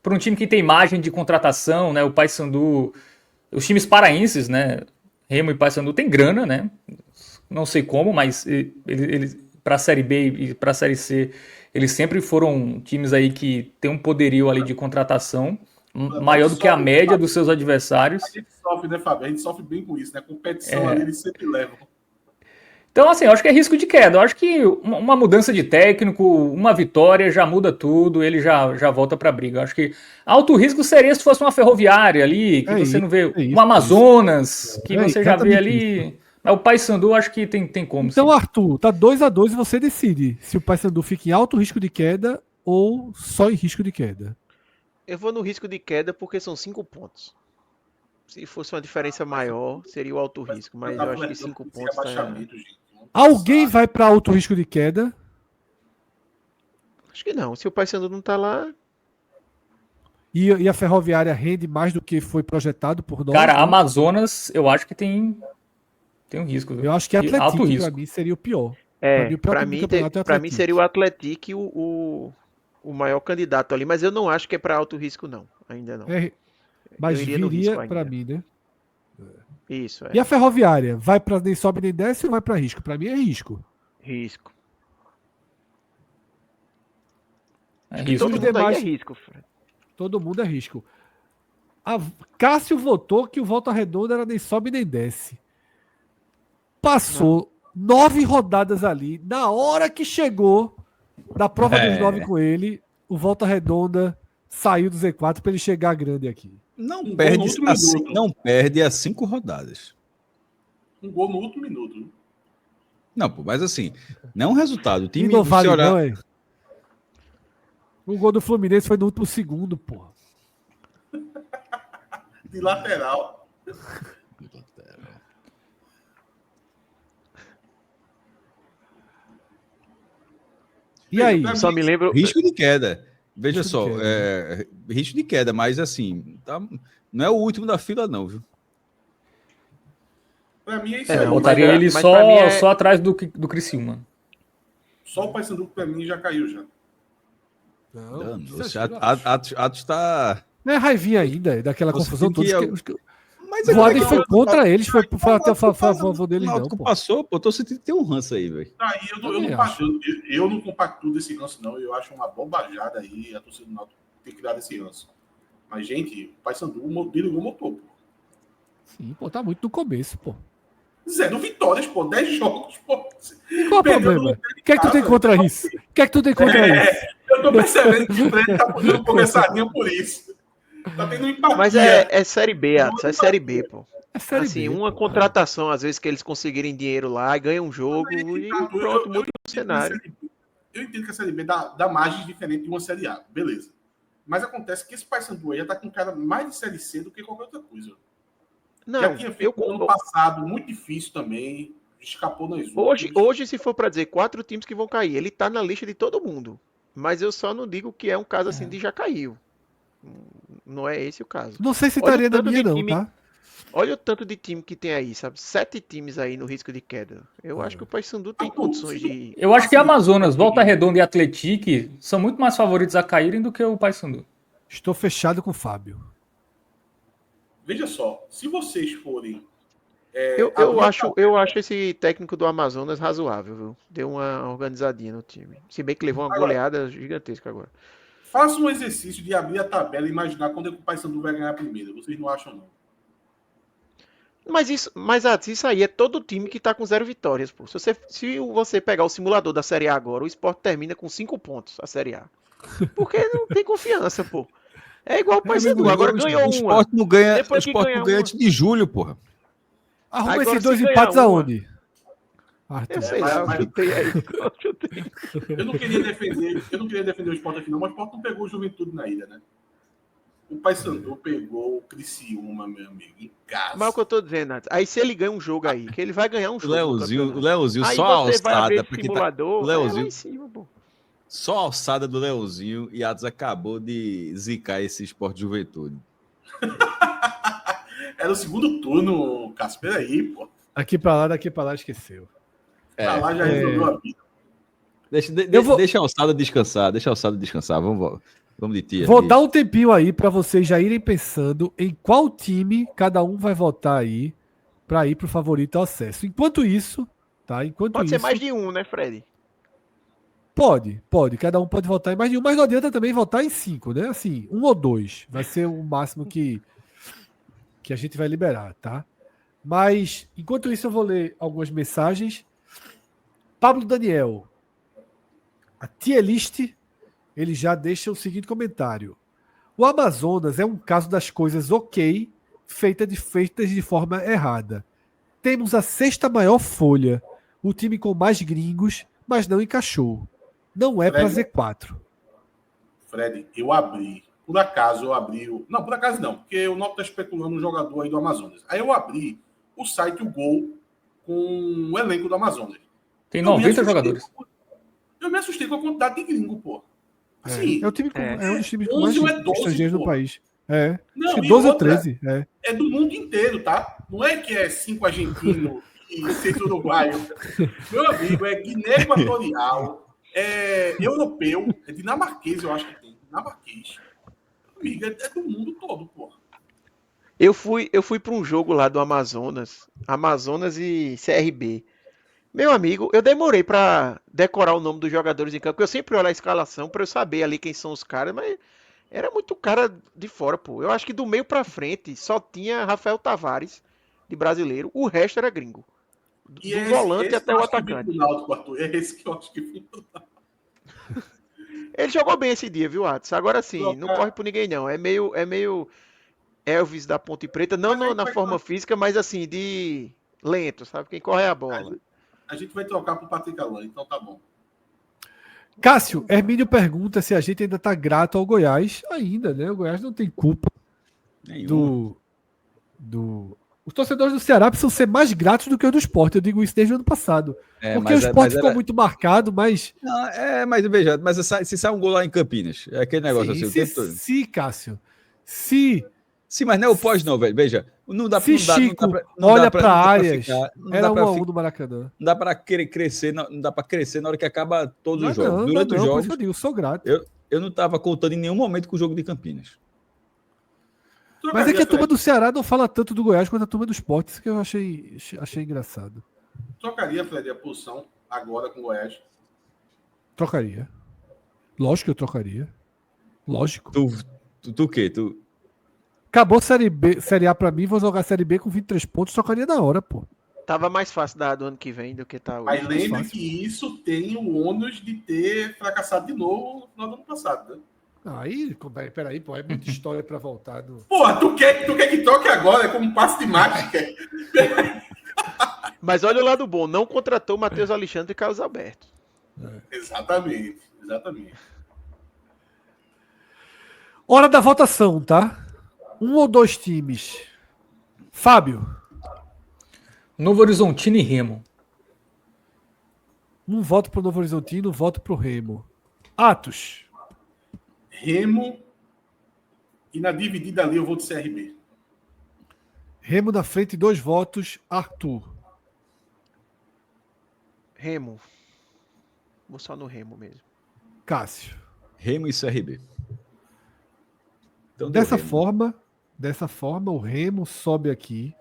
para um time que tem margem de contratação, né? O Paysandu, os times paraenses, né? Remo e Paysandu tem grana, né? Não sei como, mas eles para a Série B e para a Série C, eles sempre foram times aí que tem um poderio ali de contratação maior do que a média dos seus adversários. a gente sofre, né, Fábio? A gente sofre bem com isso, né? Competição ali, eles sempre levam. Então, assim, eu acho que é risco de queda. Eu acho que uma mudança de técnico, uma vitória já muda tudo, ele já volta para a briga. Eu acho que alto risco seria se fosse uma Ferroviária ali, que você não vê, um Amazonas, que você já vê ali. Mas o Paysandu acho que tem como. Então, sim. Arthur, tá 2-2 e você decide se o Paysandu fica em alto risco de queda ou só em risco de queda. Eu vou no risco de queda porque são 5 pontos. Se fosse uma diferença maior, seria o alto risco. Mas eu acho que 5 pontos tá... Alguém vai para alto risco de queda? Acho que não. Se o Paysandu não tá lá... E a Ferroviária rende mais do que foi projetado por nós? Cara, né? Amazonas, eu acho que tem um risco. Viu? Eu acho que alto Atlético, risco. para mim, seria o pior. Pra mim seria o Atlético o maior candidato ali. Mas eu não acho que é pra alto risco, não. Ainda não. Mas eu iria no risco viria para ainda. mim, né? Isso, E a Ferroviária? Vai para nem sobe nem desce ou vai para risco? Para mim é risco. Risco. É risco. Todo mundo aí é risco, Fred. Todo mundo é risco. Cássio votou que o Volta Redonda era nem sobe nem desce. Passou 9 rodadas ali. Na hora que chegou da prova dos 9 com ele, o Volta Redonda saiu do Z4 para ele chegar grande aqui. Não perde a 5 rodadas. Um gol no último minuto. Não, pô, mas assim, não é um resultado. O time não vale olhar... não, é? O gol do Fluminense foi no último segundo, pô. De lateral. E aí? Só me lembro... Risco de queda. Veja Risco só, de queda, risco de queda, mas assim, tá, não é o último da fila, não, viu? Pra mim é isso Eu aí. botaria mas ele pra mim é- só atrás do Criciúma. Só o Paysandu pra mim já caiu já. Não, Atos tá... não é raivinha ainda, é daquela Você confusão tem toda. que- Mas Voaden não, foi contra eles, foi a o favor deles, não, Náutico pô. passou, pô, tô sentindo que tem um ranço aí, velho. Tá aí, eu não compacto desse ranço, não. Eu acho uma bobajada aí a torcida do Náutico ter criado esse ranço. Mas, gente, o Paysandu desligou o motor, pô. Sim, pô, tá muito no começo, pô. 0 vitórias, pô. 10 jogos, pô. E qual o Perdeu problema? no O que é que tu tem contra isso? O que é que tu tem contra isso? Eu tô percebendo que o Fred tá podendo conversadinho por isso. Tá tendo empatia. Mas é Série B, Atos, é Série B, pô. É Série Assim, B, uma pô. contratação, às vezes, que eles conseguirem dinheiro lá e ganham um jogo e pronto, muda o cenário. Eu entendo que a Série B dá margens diferentes de uma Série A, beleza. Mas acontece que esse Paysandu aí já tá com cara mais de Série C do que qualquer outra coisa. Já Não, tinha feito no ano passado, muito difícil também, escapou nas hoje, se for pra dizer 4 times que vão cair, ele tá na lista de todo mundo. Mas eu só não digo que é um caso assim de já caiu. Não é esse o caso. Não sei se Olha o estaria na tanto minha, de não, time- tá? Olha o tanto de time que tem aí, sabe? 7 times aí no risco de queda. Eu acho que o Paysandu tem condições de... Eu acho que Amazonas, Volta Redonda e Atlético são muito mais favoritos a caírem do que o Paysandu. Estou fechado com o Fábio. Veja só, se vocês forem. Eu acho esse técnico do Amazonas razoável, viu? Deu uma organizadinha no time. Se bem que levou uma goleada gigantesca agora. Faça um exercício de abrir a tabela e imaginar quando é que o Paysandu vai ganhar a primeira. Vocês não acham, não? Mas isso aí é todo time que tá com 0 vitórias, pô. Se você pegar o simulador da Série A agora, o Sport termina com 5 pontos a Série A. Porque não tem confiança, pô. É igual o Paysandu, agora ganhou o uma. Sport não ganha, o Depois que Sport ganhar não ganha uma. antes de julho, porra. Arruma Agora, esses dois se ganhar empates uma- aonde? Eu Arthur. sei lá, eu chutei aí. Eu chutei. Eu não queria defender o Sport aqui, não, mas o Sport não pegou o Juventude na ilha, né? O Paysandu pegou o Criciúma, meu amigo, em casa. Mas é o que eu tô dizendo, Nath. Aí se ele ganha um jogo aí, que ele vai ganhar um O jogo. no campeonato. Leozinho Aí só a você vai abrir alçada. esse Porque tá, simulador, o é lá Leozinho, em cima, pô. só a alçada do Leozinho e Atos acabou de zicar esse Sport Juventude. Era o segundo turno, Cássio. Peraí, pô. Daqui pra lá, esqueceu. Pra lá já resolveu a vida. Deixa a alçada descansar, Vamos de tia. Vou dar um tempinho aí pra vocês já irem pensando em qual time cada um vai votar aí pra ir pro favorito ao acesso. Enquanto isso, tá? Pode ser mais de um, né, Fred? Pode. Cada um pode votar em mais de um, mas não adianta também votar em 5, né? Assim, 1 ou 2 vai ser o máximo que a gente vai liberar, tá? Mas, enquanto isso, eu vou ler algumas mensagens. Pablo Daniel, a tier list, ele já deixa o seguinte comentário. O Amazonas é um caso das coisas ok, feitas de forma errada. Temos a 6ª maior folha, o time com mais gringos, mas não encaixou. Não é para Z4. Fred, eu abri. Por acaso eu abri. Não, por acaso não, porque o Náutico está especulando um jogador aí do Amazonas. Aí eu abri o site, o Gol, com o elenco do Amazonas. Tem Eu me 90 assustei jogadores. Eu me assustei com a quantidade de gringo, pô. Assim, É um time é um dos times com 11 mais ou é 12, estrangeiros no pô. país. É. Não, Acho que e 12 ou outra, 13. É. é do mundo inteiro, tá? Não é que é 5 argentinos e 6 uruguaios. Meu amigo, é Guiné Equatorial, é europeu, é dinamarquês, eu acho que tem. Dinamarquês. Amigo, é do mundo todo, pô. Eu fui para um jogo lá do Amazonas e CRB. Meu amigo, eu demorei para decorar o nome dos jogadores em campo, porque eu sempre olho a escalação para eu saber ali quem são os caras, mas era muito cara de fora, pô. Eu acho que do meio para frente só tinha Rafael Tavares, de brasileiro, o resto era gringo. Do E volante até eu o acho que atacante. vem pro Náutico, Arthur. É esse que eu acho que vem pro Náutico. Ele jogou bem esse dia, viu, Atos? Agora sim, não Trocar. corre por ninguém não. É meio Elvis da Ponte Preta, não Mas aí na vai forma correr. física, mas assim, de lento, sabe? Quem corre é a bola. A gente vai trocar pro Patrick Alain, então tá bom. Cássio, Hermínio pergunta se a gente ainda tá grato ao Goiás. Ainda, né? O Goiás não tem culpa Nenhum. Os torcedores do Ceará precisam ser mais gratos do que os do Sport. Eu digo isso desde o ano passado. Porque o Sport ficou muito marcado, mas... Não, mas veja, se sai um gol lá em Campinas, é aquele negócio assim o tempo todo. Se, Cássio, se Sim, mas não é o pós, não, velho. Veja, não dá Se Chico olha para Arias, era 1 a 1 do Maracanã. Não dá para crescer, não dá para crescer na hora que acaba todos os Não, jogos. Durante os por jogos, isso eu digo, sou grato. eu não estava contando em nenhum momento com o jogo de Campinas. Mas é que a turma do Ceará não fala tanto do Goiás quanto a turma do Sport, isso que eu achei engraçado. Trocaria, Fred, a posição agora com o Goiás? Trocaria. Lógico que eu trocaria. Lógico. Tu o quê? Acabou Série A pra mim, vou jogar Série B com 23 pontos, trocaria na hora, pô. Tava mais fácil do ano que vem do que tá Mas hoje. lembre fácil. que isso tem o ônus de ter fracassado de novo no final do ano passado, né? Aí, peraí, pô, é muita história para voltar. Porra, tu quer que toque agora? É como um passe de mágica. Mas olha o lado bom, não contratou Matheus Alexandre e Carlos Alberto. Exatamente. Hora da votação, tá? Um ou dois times. Fábio, Novo Horizontino e Remo. um voto pro Novo Horizontino, um voto pro Remo. Atos, Remo. E na dividida ali eu vou de CRB. Remo na frente, 2 votos. Arthur, Remo. Vou só no Remo mesmo. Cássio. Remo e CRB. Então deu Dessa Remo. forma, o Remo sobe aqui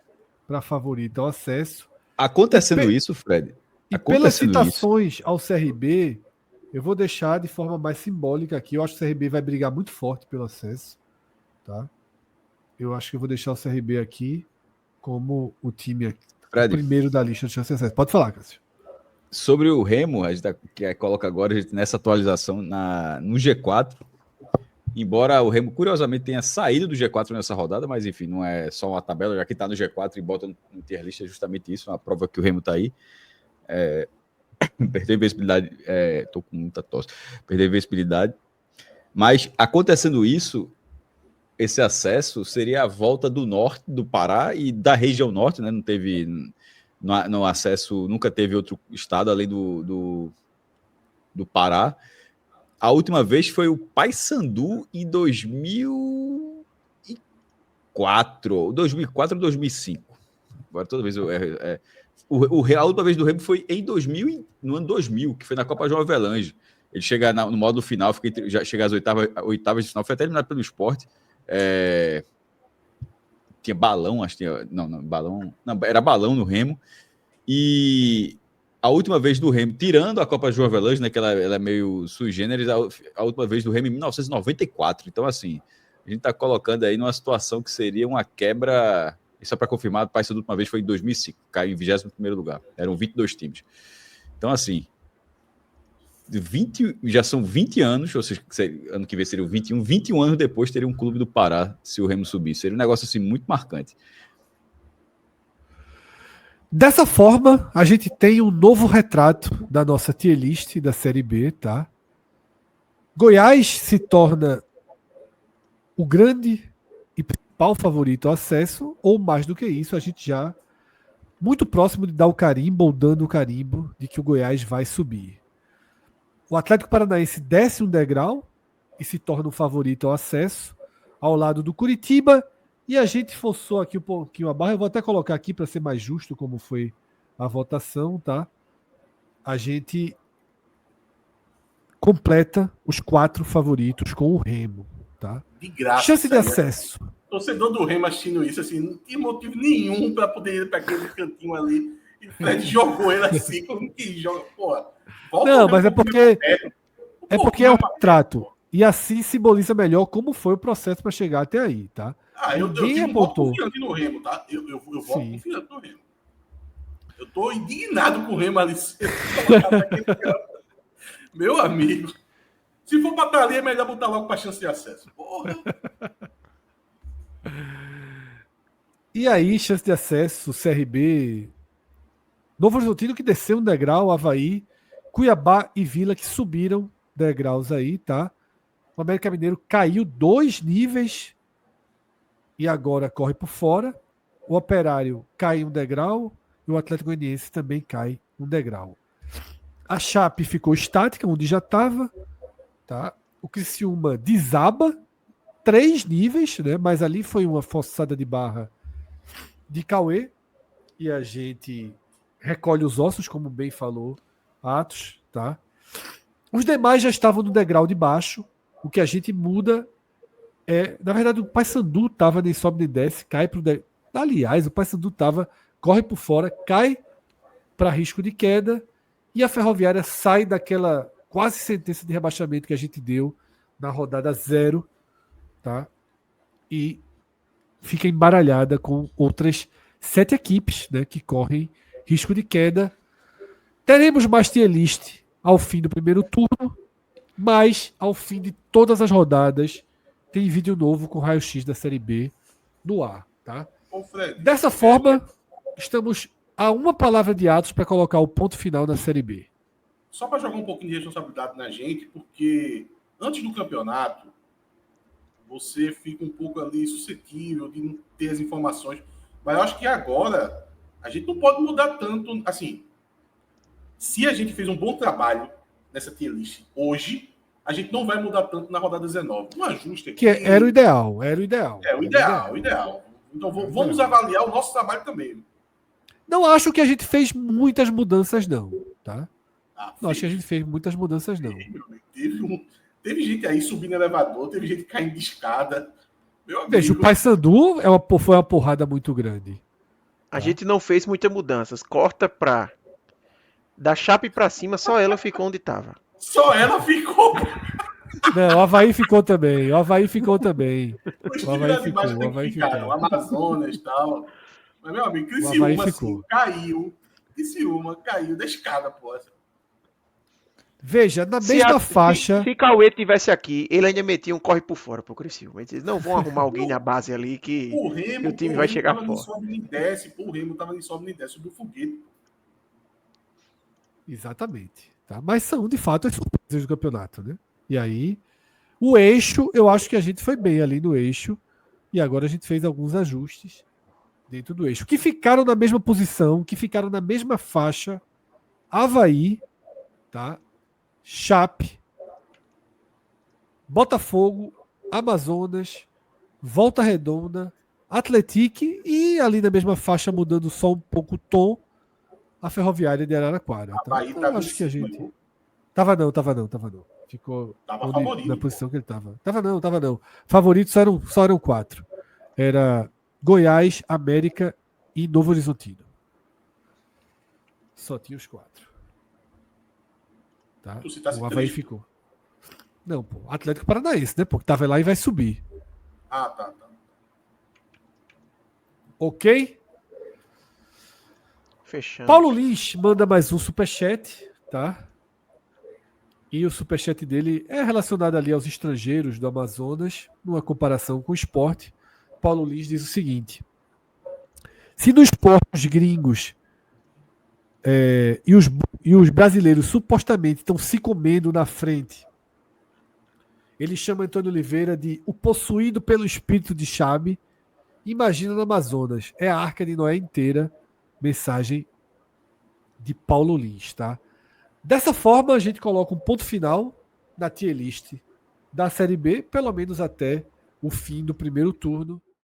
para favorito ao acesso. Acontecendo isso, Fred. E pelas Acontecendo isso. citações ao CRB, eu vou deixar de forma mais simbólica aqui. Eu acho que o CRB vai brigar muito forte pelo acesso. Tá? Eu acho que eu vou deixar o CRB aqui como o time aqui, o Fred, primeiro da lista de chance de acesso. Pode falar, Cássio. sobre o Remo, a gente coloca agora a gente, nessa atualização no G4. Embora o Remo, curiosamente, tenha saído do G4 nessa rodada, mas enfim, não é só uma tabela, já que está no G4 e bota no tier list, é justamente isso, uma prova que o Remo está aí. Perder visibilidade, tô com muita tosse, perder visibilidade. Mas acontecendo isso, esse acesso seria a volta do norte do Pará e da região norte, né? Não teve no acesso, nunca teve outro estado além do Pará. A última vez foi o Paysandu em 2004 ou 2005. Agora toda vez eu erro. A última vez do Remo foi no ano 2000, que foi na Copa João Avelange. Ele chega no modo final, já chega às oitavas de final, foi até eliminado pelo Sport. Tinha balão, acho que tinha. Não, balão. Não, era balão no Remo. E a última vez do Remo, tirando a Copa João Avelange, né, que ela é meio sui generis, a última vez do Remo em 1994. Então, assim, a gente está colocando aí numa situação que seria uma quebra. Isso é para confirmar, o Paysandu da última vez foi em 2005, caiu em 21º lugar. Eram 22 times. Então, assim, já são 20 anos, ou seja, ano que vem seriam 21 anos depois teria um clube do Pará se o Remo subisse. Seria um negócio assim muito marcante. Dessa forma, a gente tem um novo retrato da nossa tier list da Série B, tá? Goiás se torna o grande e principal favorito ao acesso, ou mais do que isso, a gente já muito próximo de dar o carimbo ou dando o carimbo de que o Goiás vai subir. O Atlético Paranaense desce um degrau e se torna o favorito ao acesso, ao lado do Curitiba. E a gente forçou aqui um pouquinho a barra. Eu vou até colocar aqui para ser mais justo como foi a votação, tá? A gente completa os 4 favoritos com o Remo, tá? De graça. Chance de acesso. Torcedor do Remo assistindo isso, assim, não tinha motivo nenhum para poder ir para aquele cantinho ali. E o Fred jogou ele assim, como que joga, porra. Não, mas é porque é um retrato. E assim simboliza melhor como foi o processo para chegar até aí, tá? Eu tenho um voto confiante no Remo, tá? Eu voto confiante no Remo. Eu tô indignado com o Remo ali. Meu amigo. Se for pra estar ali, é melhor botar logo pra chance de acesso. Porra. E aí, chance de acesso, CRB, Novo Horizontino que desceu um degrau, Avaí, Cuiabá e Vila que subiram degraus aí, tá? O América Mineiro caiu 2 níveis e agora corre por fora. O Operário cai um degrau e o Atlético Goianiense também cai um degrau. A Chape ficou estática, onde já estava. Tá? O Criciúma desaba 3 níveis, né? Mas ali foi uma forçada de barra de Cauê. E a gente recolhe os ossos, como bem falou Atos. Tá? Os demais já estavam no degrau de baixo. O que a gente muda na verdade, o Paysandu estava nem sobe nem desce, cai para o degrau. Aliás, o Paysandu corre por fora, cai para risco de queda e a Ferroviária sai daquela quase sentença de rebaixamento que a gente deu na rodada 0, tá? E fica embaralhada com outras 7 equipes, né, que correm risco de queda. Teremos mais tier list ao fim do primeiro turno, mas ao fim de todas as rodadas tem vídeo novo com raio-x da Série B no ar, tá? Ô, Fred, Dessa forma, estamos a uma palavra de Atos para colocar o ponto final na Série B. só para jogar um pouquinho de responsabilidade na gente, porque antes do campeonato, você fica um pouco ali suscetível de não ter as informações. Mas eu acho que agora a gente não pode mudar tanto. Assim, se a gente fez um bom trabalho nessa tier list hoje, a gente não vai mudar tanto na rodada 19. Um ajuste aqui. Que era o ideal, era o ideal. É o ideal, o ideal. Então vamos avaliar o nosso trabalho também. Não acho que a gente fez muitas mudanças, não, tá? Ah, Não acho que a gente fez muitas mudanças, não. Teve gente aí subindo elevador, teve gente caindo de escada. Meu amigo, Veja, o Paysandu foi uma porrada muito grande. A gente não fez muitas mudanças. Corta pra. Da Chape pra cima, só ela ficou onde tava. só ela ficou. Não, o Avaí ficou também. O Avaí ficou também. Os O times Avaí lá de baixo ficou, o tem que Avaí ficar, ficou. o Amazonas e tal. Mas, meu amigo, O Avaí Criciúma, assim, ficou. caiu. Criciúma caiu da escada, pô. Veja, na mesma faixa. Se Cauê tivesse aqui, ele ainda metia um corre por fora pro Criciúma. Eles não vão arrumar alguém na base ali que O Remo, o time vai chegar tava fora. nem sobe nem desce. Pô, o Remo tava nem sobe nem desce. Subiu o foguete. Exatamente. Tá? Mas são, de fato, as surpresas do campeonato, né? E aí, o eixo, eu acho que a gente foi bem ali no eixo. E agora a gente fez alguns ajustes dentro do eixo. Que ficaram na mesma posição, que ficaram na mesma faixa. Avaí, tá? Chape, Botafogo, Amazonas, Volta Redonda, Atlético e ali na mesma faixa, mudando só um pouco o tom, a Ferroviária de Araraquara. Tá? Avaí Então, tava acho que a em cima, gente. viu? Tava não. Ficou Tava onde- favorito, na pô. posição que ele tava. Tava não. Favoritos só eram 4. Era Goiás, América e Novo Horizontino. Só tinha os 4. Tá? Tu citasse O Avaí 3. ficou. Não, pô. Atlético Paranaense, né? Porque tava lá e vai subir. Ah, tá. Ok? Fechando. Paulo Lins manda mais um superchat, tá? E o superchat dele é relacionado ali aos estrangeiros do Amazonas, numa comparação com o esporte. Paulo Lins diz o seguinte: se no esporte os gringos e os brasileiros supostamente estão se comendo na frente, ele chama Antônio Oliveira de o possuído pelo espírito de Chabe. Imagina no Amazonas. É a Arca de Noé inteira. Mensagem de Paulo Lins, tá? Dessa forma, a gente coloca um ponto final na tier list da Série B, pelo menos até o fim do primeiro turno.